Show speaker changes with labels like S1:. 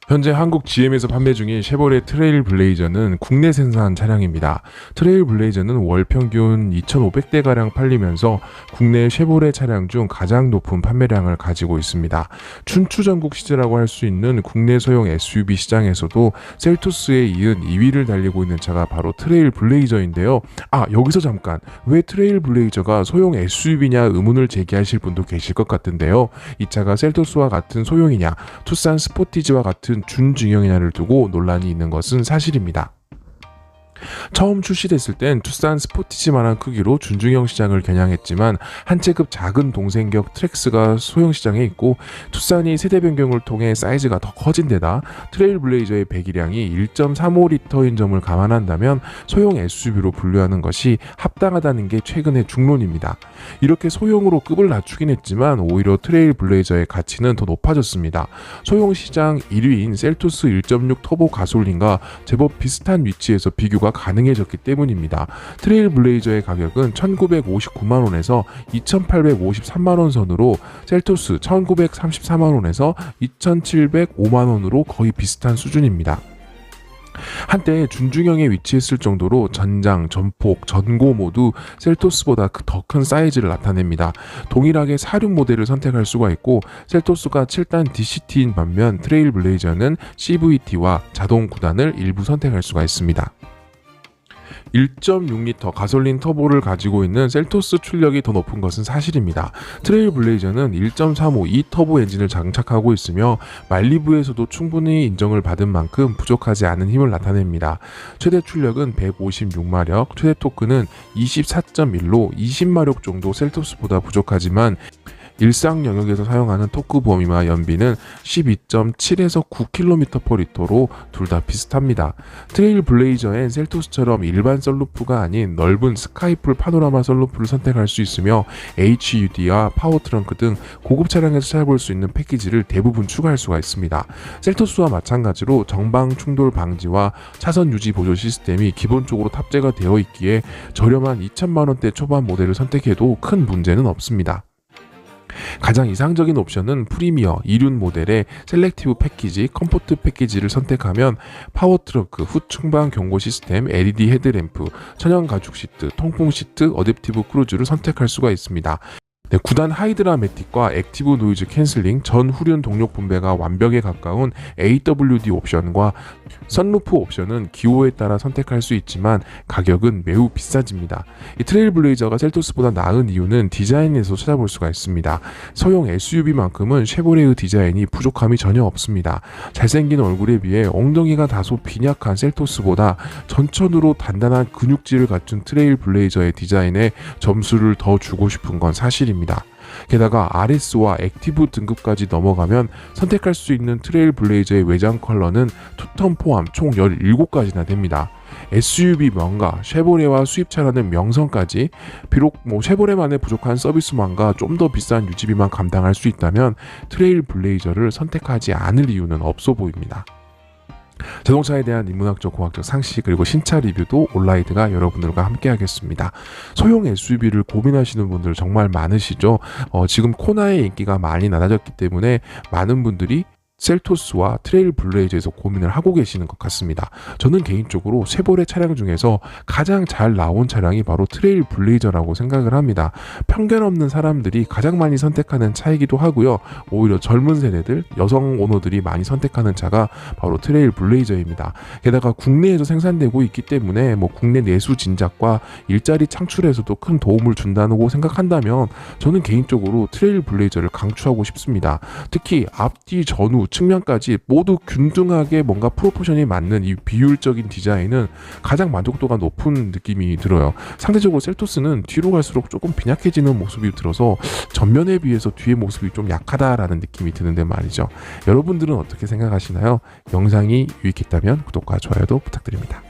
S1: 현재 한국 GM에서 판매 중인 쉐보레 트레일 블레이저는 국내 생산 차량입니다. 트레일 블레이저는 월 평균 2,500대가량 팔리면서 국내 쉐보레 차량 중 가장 높은 판매량을 가지고 있습니다. 춘추전국 시제라고 할 수 있는 국내 소형 SUV 시장에서도 셀토스에 이은 2위를 달리고 있는 차가 바로 트레일 블레이저인데요. 여기서 잠깐, 왜 트레일 블레이저가 소형 SUV냐 의문을 제기하실 분도 계실 것 같은데요. 이 차가 셀토스와 같은 소형이냐, 투싼 스포티지와 같은 준중형이냐를 두고 논란이 있는 것은 사실입니다. 처음 출시됐을 땐 투싼 스포티지만한 크기로 준중형 시장을 겨냥했지만 한 체급 작은 동생격 트랙스가 소형 시장에 있고, 투싼이 세대 변경을 통해 사이즈가 더 커진 데다 트레일 블레이저의 배기량이 1.35L인 점을 감안한다면 소형 SUV로 분류하는 것이 합당하다는 게 최근의 중론입니다. 이렇게 소형으로 급을 낮추긴 했지만 오히려 트레일 블레이저의 가치는 더 높아졌습니다. 소형 시장 1위인 셀토스 1.6 터보 가솔린과 제법 비슷한 위치에서 비교가 가능해졌기 때문입니다. 트레일 블레이저의 가격은 1,959만원에서 2,853만원 선으로 셀토스 1,934만원에서 2,705만원으로 거의 비슷한 수준입니다. 한때 준중형에 위치했을 정도로 전장, 전폭, 전고 모두 셀토스보다 더 큰 사이즈를 나타냅니다. 동일하게 4륜 모델을 선택할 수가 있고, 셀토스가 7단 DCT인 반면 트레일 블레이저는 CVT와 자동 9단을 일부 선택할 수가 있습니다. 1.6L 가솔린 터보를 가지고 있는 셀토스 출력이 더 높은 것은 사실입니다. 트레일 블레이저는 1.35 E 터보 엔진을 장착하고 있으며 말리부에서도 충분히 인정을 받은 만큼 부족하지 않은 힘을 나타냅니다. 최대 출력은 156마력, 최대 토크는 24.1로 20마력 정도 셀토스보다 부족하지만 일상 영역에서 사용하는 토크 범위와 연비는 12.7에서 9km/L로 둘 다 비슷합니다. 트레일 블레이저엔 셀토스처럼 일반 썬루프가 아닌 넓은 스카이풀 파노라마 썬루프를 선택할 수 있으며 HUD와 파워 트렁크 등 고급 차량에서 찾아볼 수 있는 패키지를 대부분 추가할 수가 있습니다. 셀토스와 마찬가지로 정방 충돌 방지와 차선 유지 보조 시스템이 기본적으로 탑재가 되어 있기에 저렴한 2천만원대 초반 모델을 선택해도 큰 문제는 없습니다. 가장 이상적인 옵션은 프리미어 2륜 모델의 셀렉티브 패키지, 컴포트 패키지를 선택하면 파워 트렁크, 후충방 경고 시스템, LED 헤드램프, 천연 가죽 시트, 통풍 시트, 어댑티브 크루즈를 선택할 수가 있습니다. 9단 하이드라매틱과 액티브 노이즈 캔슬링, 전 후륜 동력 분배가 완벽에 가까운 AWD 옵션과 선루프 옵션은 기호에 따라 선택할 수 있지만 가격은 매우 비싸집니다. 이 트레일 블레이저가 셀토스보다 나은 이유는 디자인에서 찾아볼 수가 있습니다. 소형 SUV만큼은 쉐보레의 디자인이 부족함이 전혀 없습니다. 잘생긴 얼굴에 비해 엉덩이가 다소 빈약한 셀토스보다 전천후로 단단한 근육질을 갖춘 트레일 블레이저의 디자인에 점수를 더 주고 싶은 건 사실입니다. 게다가 RS와 액티브 등급까지 넘어가면 선택할 수 있는 트레일 블레이저의 외장 컬러는 투톤 포함 총 17가지나 됩니다. SUV 명가, 쉐보레와 수입차라는 명성까지, 비록 쉐보레만의 부족한 서비스만과 좀 더 비싼 유지비만 감당할 수 있다면 트레일 블레이저를 선택하지 않을 이유는 없어 보입니다. 자동차에 대한 인문학적, 공학적 상식, 그리고 신차 리뷰도 온라이드가 여러분들과 함께 하겠습니다. 소형 SUV를 고민하시는 분들 정말 많으시죠? 지금 코나의 인기가 많이 낮아졌기 때문에 많은 분들이 셀토스와 트레일 블레이저에서 고민을 하고 계시는 것 같습니다. 저는 개인적으로 쉐보레 차량 중에서 가장 잘 나온 차량이 바로 트레일 블레이저라고 생각을 합니다. 편견 없는 사람들이 가장 많이 선택하는 차이기도 하고요. 오히려 젊은 세대들, 여성 오너들이 많이 선택하는 차가 바로 트레일 블레이저입니다. 게다가 국내에서 생산되고 있기 때문에 국내 내수 진작과 일자리 창출에서도 큰 도움을 준다고 생각한다면 저는 개인적으로 트레일 블레이저를 강추하고 싶습니다. 특히 앞뒤 전후 측면까지 모두 균등하게 뭔가 프로포션이 맞는 이 비율적인 디자인은 가장 만족도가 높은 느낌이 들어요. 상대적으로 셀토스는 뒤로 갈수록 조금 빈약해지는 모습이 들어서 전면에 비해서 뒤의 모습이 좀 약하다라는 느낌이 드는데 말이죠. 여러분들은 어떻게 생각하시나요? 영상이 유익했다면 구독과 좋아요도 부탁드립니다.